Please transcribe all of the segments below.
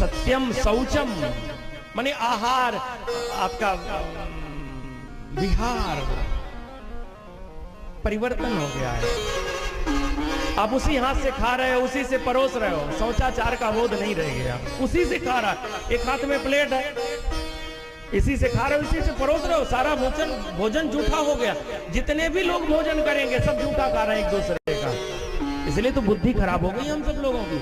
सत्यम शौचम माने आहार, आपका विहार परिवर्तन हो गया है। आप उसी हाथ से खा रहे हो, उसी से परोस रहे हो, शौचाचार का बोध नहीं रह गया। उसी से खा रहा, एक हाथ में प्लेट है, इसी से खा रहे हो, इसी से परोस रहे हो, सारा भोजन जूठा हो गया। जितने भी लोग भोजन करेंगे सब जूठा खा रहे हैं एक दूसरे का। इसलिए तो बुद्धि खराब हो गई हम सब लोगों की,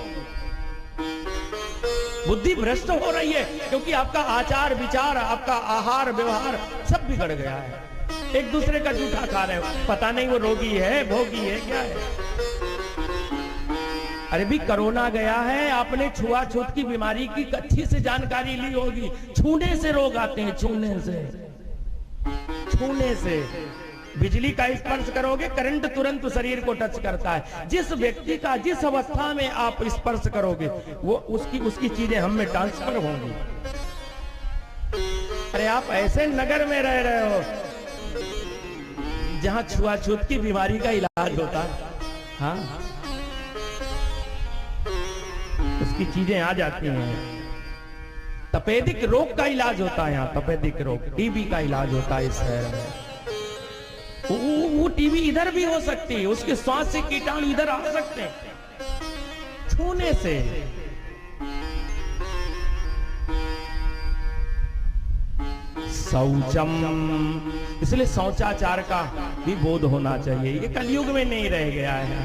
बुद्धि भ्रष्ट हो रही है, क्योंकि आपका आचार विचार, आपका आहार व्यवहार सब बिगड़ गया है। एक दूसरे का जूठा खा रहे हो, पता नहीं वो रोगी है, भोगी है, क्या है। अरे भी कोरोना गया है, आपने छुआछूत की बीमारी की अच्छी से जानकारी ली होगी। छूने से रोग आते हैं, छूने से बिजली का स्पर्श करोगे, करंट तुरंत शरीर को टच करता है। जिस व्यक्ति का जिस अवस्था में आप स्पर्श करोगे वो उसकी चीजें हम में ट्रांसफर होंगी। अरे आप ऐसे नगर में रह रहे हो जहां छुआछूत की बीमारी का इलाज होता है, हाँ, उसकी चीजें आ जाती हैं। तपेदिक रोग का इलाज होता है यहाँ, तपेदिक रोग, टीबी का इलाज होता है इस शहर में। वो टीबी इधर भी हो सकती है, उसके श्वास से कीटाणु इधर आ सकते हैं छूने से। शौचम, इसलिए शौचाचार का भी बोध होना चाहिए। ये कलयुग में नहीं रह गया है,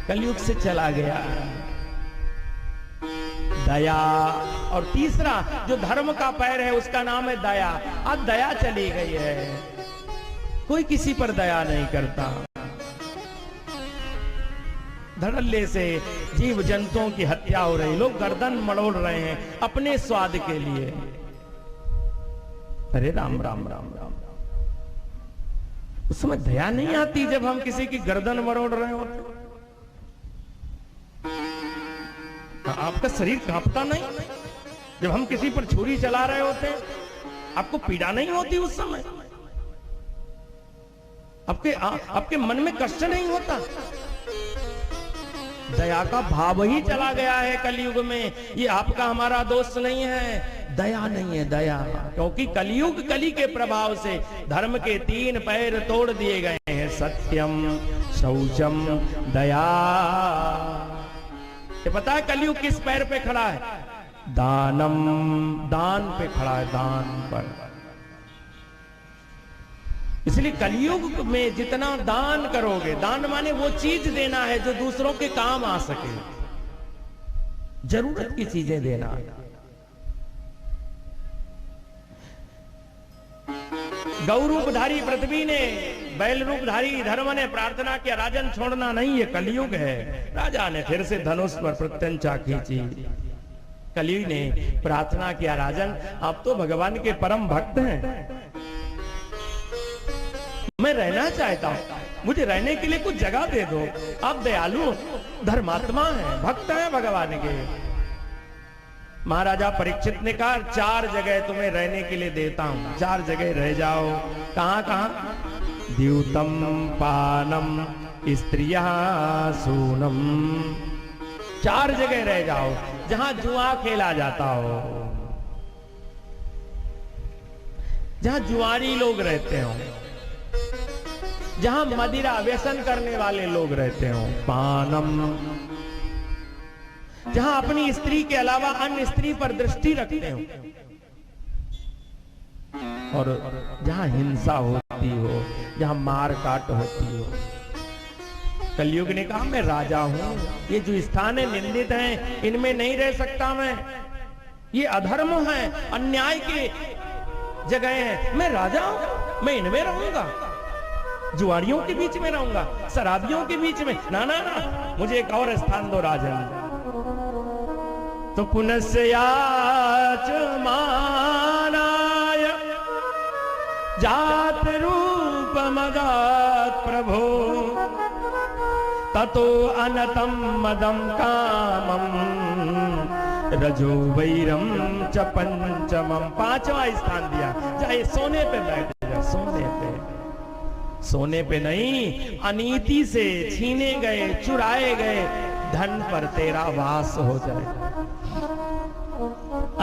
कलयुग से चला गया है। दया, और तीसरा जो धर्म का पैर है उसका नाम है दया। अब दया चली गई है, कोई किसी पर दया नहीं करता। धड़ल्ले से जीव जंतुओं की हत्या हो रही, लोग गर्दन मरोड़ रहे हैं अपने स्वाद के लिए। अरे राम राम राम राम, उस समय दया नहीं आती जब हम किसी की गर्दन मरोड़ रहे होते। आपका शरीर कांपता नहीं जब हम किसी पर छुरी चला रहे होते? आपको पीड़ा नहीं होती उस समय? आपके मन में कष्ट नहीं होता? दया का भाव ही चला गया है कलयुग में। ये आपका हमारा दोस्त नहीं है, दया नहीं है, दया। क्योंकि कलयुग, कली के प्रभाव से धर्म के 3 पैर तोड़ दिए गए हैं, सत्यम शौचम दया। ये पता है कलयुग किस पैर पे खड़ा है? दानम, दान पे खड़ा है, दान पर। इसलिए कलयुग में जितना दान करोगे, दान माने वो चीज देना है जो दूसरों के काम आ सके, जरूरत की चीजें देना। गौ रूपधारी पृथ्वी ने, बैल रूपधारी धर्म ने प्रार्थना किया, राजन छोड़ना नहीं, ये कलयुग है। राजा ने फिर से धनुष पर प्रत्यंचा खींची। कलयुग ने प्रार्थना किया, राजन आप तो भगवान के परम भक्त हैं, मैं रहना चाहता हूं, मुझे रहने के लिए कुछ जगह दे दो। आप दयालु धर्मात्मा हैं, भक्त हैं भगवान के। महाराजा परीक्षित ने कहा 4 जगह तुम्हें रहने के लिए देता हूं, 4 जगह रह जाओ। कहां कहां? द्यूतम पानम स्त्रिया सूनम, 4 जगह रह जाओ जहां जुआ खेला जाता हो, जहां जुआरी लोग रहते हो, जहां मदिरा व्यसन करने वाले लोग रहते हो। पानम, जहां अपनी स्त्री के अलावा अन्य स्त्री पर दृष्टि रखते हो, और जहां हिंसा होती हो, जहां मार काट होती हो। कलयुग ने कहा मैं राजा हूं, ये जो स्थान है निंदित हैं, इनमें नहीं रह सकता मैं, ये अधर्म है, अन्याय की जगह है, मैं राजा हूं, मैं इनमें रहूंगा, जुआरियों के बीच में रहूंगा, शराबियों के बीच में? ना ना ना, मुझे एक और स्थान दो राजन। तो पुनस्याचमानाय जात रूप मदात प्रभो ततो अनतम मदम कामम रजो वैरम च पंचमम। 5वां स्थान दिया, चाहे सोने पे बैठ जा, सोने पे, सोने पे नहीं, अनीति से छीने गए, चुराए गए धन पर तेरा वास हो जाए।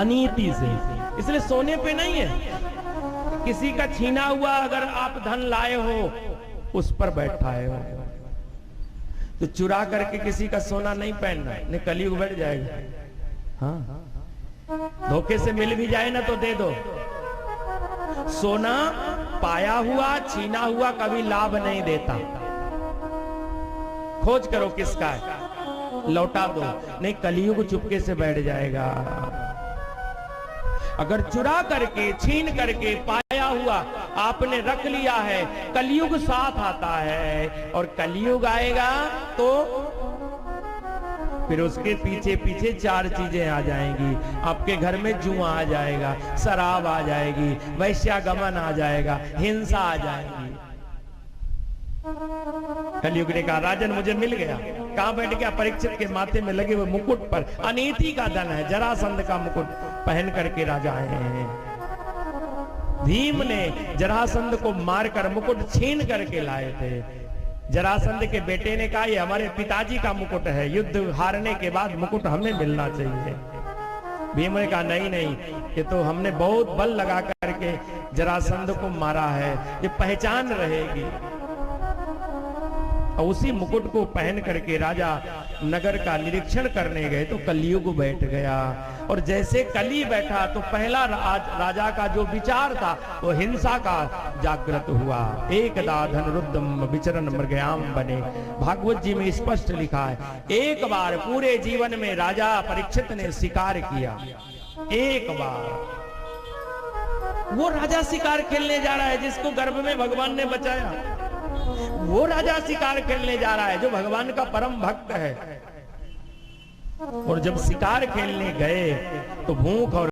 अनीति से। इसलिए सोने पे नहीं है। किसी का छीना हुआ अगर आप धन लाए हो, उस पर बैठाए हो, तो चुरा करके किसी का सोना नहीं पहनना, नहीं कलयुग बढ़ जाएगा। हाँ, धोखे से मिल भी जाए ना तो दे दो। सोना पाया हुआ छीना हुआ कभी लाभ नहीं देता। खोज करो किसका है, लौटा दो, नहीं कलयुग चुपके से बैठ जाएगा। अगर चुरा करके छीन करके पाया हुआ आपने रख लिया है, कलयुग साथ आता है, और कलयुग आएगा तो फिर उसके पीछे पीछे चार चीजें आ जाएंगी। आपके घर में जुआ आ जाएगा, शराब आ जाएगी, वैश्यागमन आ जाएगा, हिंसा आ जाएगी। कलयुग ने कहा राजन मुझे मिल गया। कहां बैठ गया? परीक्षित के माथे में लगे हुए मुकुट पर अनीति का धन है, जरासंध का मुकुट पहन करके राजा आए हैं। भीम ने जरासंध को मारकर मुकुट छीन करके लाए थे। जरासंध के बेटे ने कहा ये हमारे पिताजी का मुकुट है, युद्ध हारने के बाद मुकुट हमें मिलना चाहिए। भीम ने कहा नहीं नहीं, ये तो हमने बहुत बल लगा करके जरासंध को मारा है, ये पहचान रहेगी। और उसी मुकुट को पहन करके राजा नगर का निरीक्षण करने गए तो कलयुग बैठ गया। और जैसे कली बैठा तो पहला राजा का जो विचार था वो हिंसा का जागृत हुआ। एकदा धनुरुद्धम विचरण मृगयाम बने। भागवत जी में स्पष्ट लिखा है, एक बार पूरे जीवन में राजा परीक्षित ने शिकार किया। एक बार वो राजा शिकार खेलने जा रहा है जिसको गर्भ में भगवान ने बचाया। वो राजा शिकार खेलने जा रहा है जो भगवान का परम भक्त है। और जब शिकार खेलने गए तो भूख और